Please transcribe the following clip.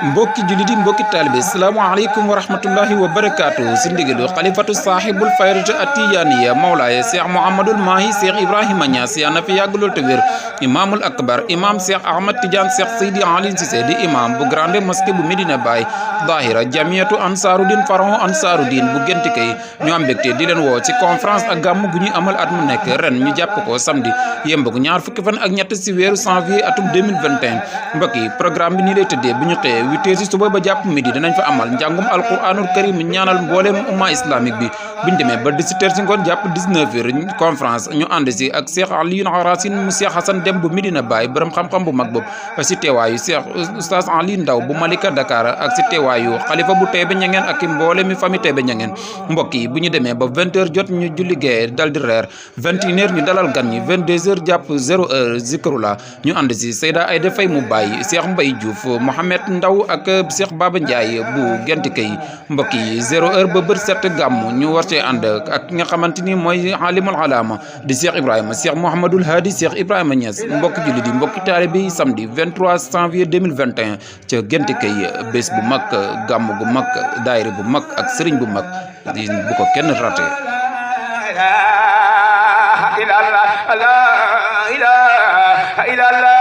mbokki julidi mbokki taalibe assalamu alaykum wa rahmatullahi wa barakatuh si ndigalu xalifatu sahibul fayratu atiyaniya mawlaaya cheikh mouhamadoul mahi cheikh ibrahima Niass yàlla na fi yàgg lool te wér imamul akbar imam cheikh ahmad tidiane cheikh seydi ali Cissé di imam bu grande mosquée bu Medina Baye dahira jamiyatu ansarudin faron ansarudin bu genti kay ñu am mbégte di leen woo ci conférence ak gàmm gu ñuy amal at mu nekk ren ñu jàpp ko samedi yemb ko ñaar fukki fan ak ñett si weeru janvier atum 2021 mbokk yi programme bi nii lay tëddee bu ñu xëyee 8h si suba ba jàpp midi dinañ fa amal njàngum alquranul karim ñaanal mbooleem umma islamique bi buñ demee ba 17h si ngoon jàpp 19h conférence ñu ànd si ak Cheikh Alioune Harassine mu Cheikh Hassan Dem bu Medina Baye borom xam-xam bu mag boobu si teewaayu Cheikh Oustaz Ali Ndaw bu Malika Dakar ak si teewaayu xalifa bu Taïba Niangène ak mboole mi famille Taïba Niangène mbokk yi bu ñu demee ba 20h jot ñu julli gee dal di reer 21h ñu dalal gan ñi 22h jàpp 0h zikrula ñu ànd si Seyda Aïda Faye mu Baye Cheikh Mbaye Diouf Mohamed Ndaw ak Cheikh Baba Ndiaye bu Genti Kay mbokk yi 0h ba bët set gàmm ñu war cee ànd ak ki nga xamante ni mooy alimul alama di Cheikh Ibrahima Cheikh Mouhamadoul Hadi Cheikh Ibrahima Niass mbokki julli di mbokki taalibe bi samedi 23 janvier 2021 ca Genti Kay bés bu mag gàmm gu mag daayira bu mag ak sëriñ bu mag di bu ko kenn raté. La ilaha illallah